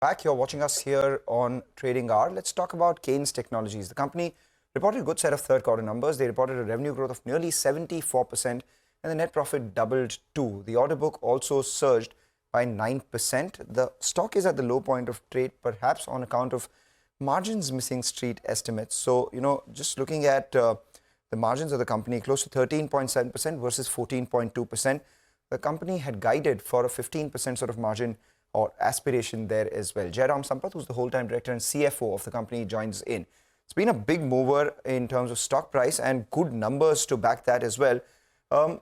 Back, you're watching us here on Trading Hour. Let's talk about Kaynes Technologies. The company reported a good set of third quarter numbers. They reported a revenue growth of nearly 74% and the net profit doubled too. The order book also surged by 9%. The stock is at the low point of trade, perhaps on account of margins missing street estimates. So, just looking at the margins of the company, close to 13.7% versus 14.2%. The company had guided for a 15% sort of margin or aspiration there as well. Jairam Sampath, who's the whole-time director and CFO of the company, joins in. It's been a big mover in terms of stock price and good numbers to back that as well.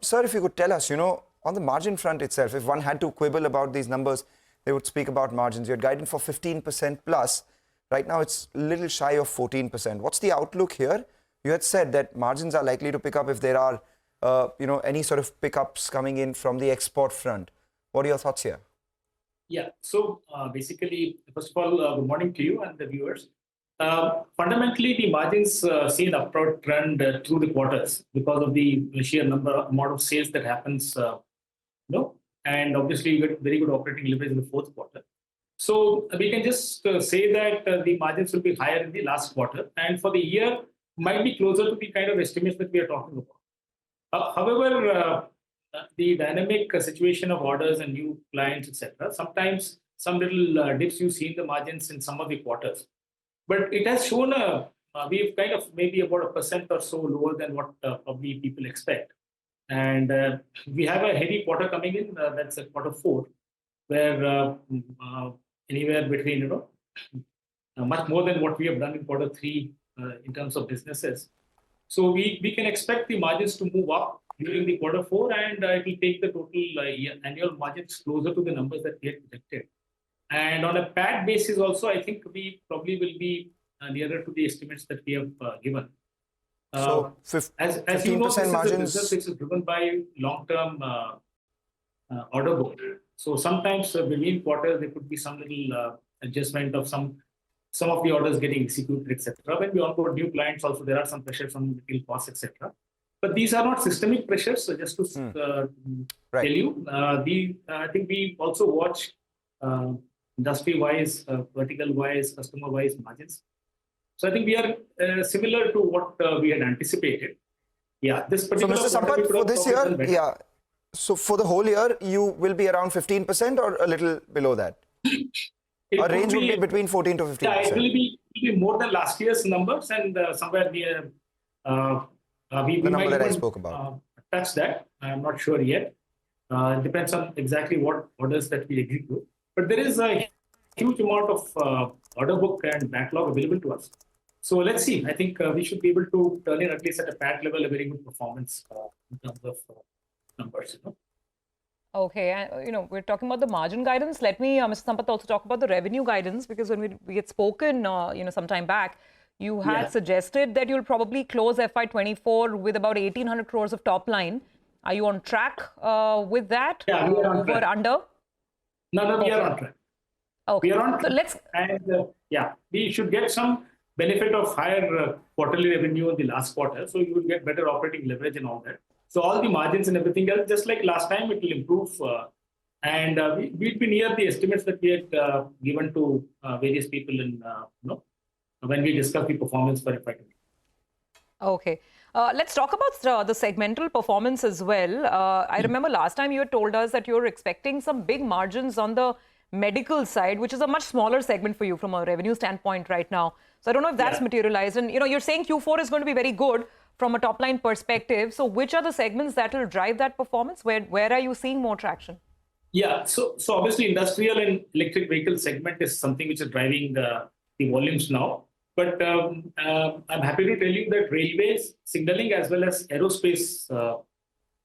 Sir, if you could tell us, on the margin front itself, if one had to quibble about these numbers, they would speak about margins. You're guiding for 15% plus. Right now, it's a little shy of 14%. What's the outlook here? You had said that margins are likely to pick up if there are, any sort of pickups coming in from the export front. What are your thoughts here? Yeah, so basically, first of all, good morning to you and the viewers. Fundamentally, the margins see an upward trend through the quarters because of the sheer amount of sales that happens, and obviously you get very good operating leverage in the fourth quarter. So we can just say that the margins will be higher in the last quarter, and for the year might be closer to the kind of estimates that we are talking about. However, the dynamic situation of orders and new clients, etc. Sometimes some little dips you see in the margins in some of the quarters, but it has shown we've kind of maybe about 1% or so lower than what probably people expect, and we have a heavy quarter coming in. That's at quarter 4, where anywhere between much more than what we have done in quarter 3 in terms of businesses. So we can expect the margins to move up during the quarter 4, and it will take the total annual margins closer to the numbers that we had projected. And on a PAT basis also, I think we probably will be nearer to the estimates that we have given. So, as you know, this is driven by long-term order book. So sometimes between quarters, there could be some little adjustment of some of the orders getting executed, etc. When we onboard new clients, also there are some pressures on material costs, etc. But these are not systemic pressures. So just to tell you, I think we also watch industry-wise, vertical-wise, customer-wise margins. So I think we are similar to what we had anticipated. Yeah, this particular. So Mr. Sampath, for this year, so for the whole year, you will be around 15% or a little below that? A range would be between 14 to 15%. Yeah, it will be more than last year's numbers, and somewhere near. We the number might that I spoke about. Touch that. I'm not sure yet. It depends on exactly what orders that we execute. But there is a huge amount of order book and backlog available to us. So let's see. I think we should be able to turn in, at least at a PAT level, a very good performance in terms of numbers. Okay, we're talking about the margin guidance. Let me, Mr. Sampath, also talk about the revenue guidance, because when we had spoken, some time back, you had suggested that you'll probably close FY24 with about 1,800 crores of top line. Are you on track with that? Yeah, we are on track. Under? No, we are on track. Okay. We are on track. So and we should get some benefit of higher quarterly revenue in the last quarter. So you will get better operating leverage and all that. So all the margins and everything else, just like last time, it will improve. And we'll be near the estimates that we had given to various people in, when we discuss the performance for FY20. Okay. Let's talk about the segmental performance as well. I remember last time you had told us that you're expecting some big margins on the medical side, which is a much smaller segment for you from a revenue standpoint right now. So I don't know if that's materialized. And, you're saying Q4 is going to be very good from a top-line perspective. So which are the segments that will drive that performance? Where are you seeing more traction? Yeah, so obviously industrial and electric vehicle segment is something which is driving the volumes now. But I'm happy to tell you that railways, signaling, as well as aerospace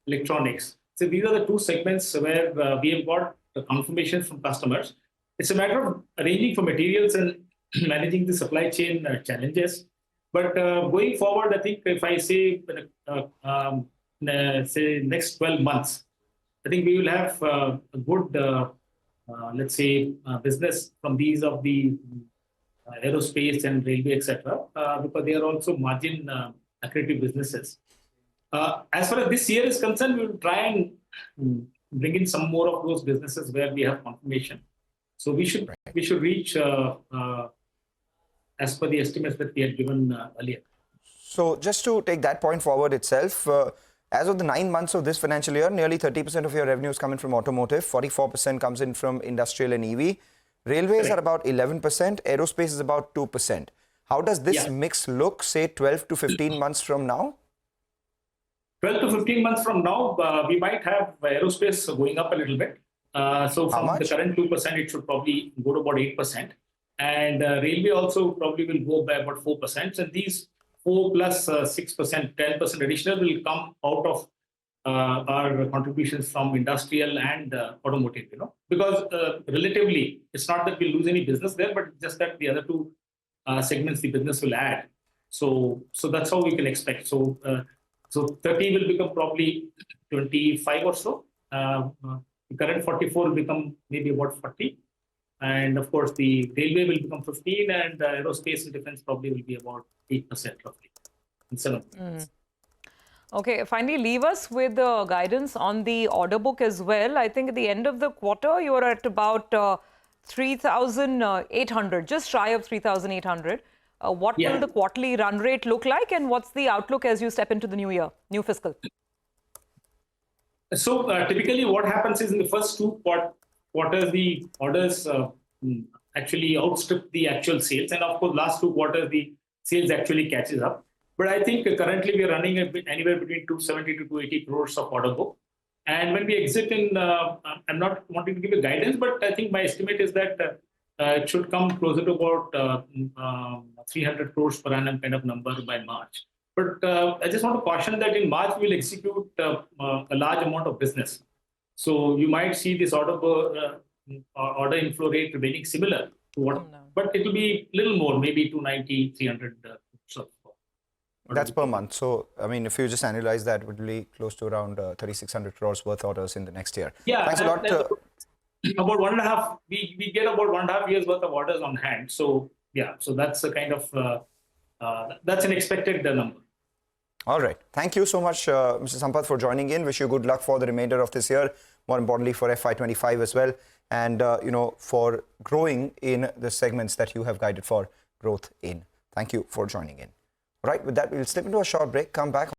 electronics. So these are the two segments where we have got the confirmation from customers. It's a matter of arranging for materials and managing the supply chain challenges. But going forward, I think if I say, say next 12 months, I think we will have a good, let's say, business from these of the aerospace and railway, etc., because they are also margin accretive businesses. As far as this year is concerned, we will try and bring in some more of those businesses where we have confirmation. So we should we should reach as per the estimates that we had given earlier. So just to take that point forward itself, as of the 9 months of this financial year, nearly 30% of your revenue is coming from automotive, 44% comes in from industrial and EV. Railways are about 11%, aerospace is about 2%. How does this mix look, say, 12 to 15 months from now? 12 to 15 months from now, we might have aerospace going up a little bit. So from the current 2%, it should probably go to about 8%. And railway also probably will go by about 4%. So these 4 plus 6%, 10% additional will come out of our contributions from industrial and automotive, because relatively, it's not that we lose any business there, but just that the other two segments the business will add. So that's how we can expect. So 30 will become probably 25 or so. The current 44 will become maybe about 40. And of course, the railway will become 15, and aerospace and defense probably will be about 8% roughly. And 7%. Okay, finally, leave us with the guidance on the order book as well. I think at the end of the quarter, you are at about 3,800, just shy of 3,800. What will the quarterly run rate look like, and what's the outlook as you step into the new year, new fiscal? So typically what happens is in the first two quarters, the orders actually outstrip the actual sales. And of course, last 2 quarters, the sales actually catches up. But I think currently we are running anywhere between 270 to 280 crores of order book. And when we exit in, I'm not wanting to give a guidance, but I think my estimate is that it should come closer to about 300 crores per annum kind of number by March. But I just want to caution that in March, we'll execute a large amount of business. So you might see this order inflow rate remaining similar to what, but it will be a little more, maybe 290, 300. That's per month. So, I mean, if you just analyze that, it would be close to around 3,600 crores worth orders in the next year. Yeah, thanks a lot. About 1.5, we get about 1.5 years worth of orders on hand. So, yeah, so that's a kind of, that's an expected number. All right. Thank you so much, Mr. Sampath, for joining in. Wish you good luck for the remainder of this year. More importantly, for FY25 as well. And, for growing in the segments that you have guided for growth in. Thank you for joining in. All right. With that, we'll slip into a short break. Come back.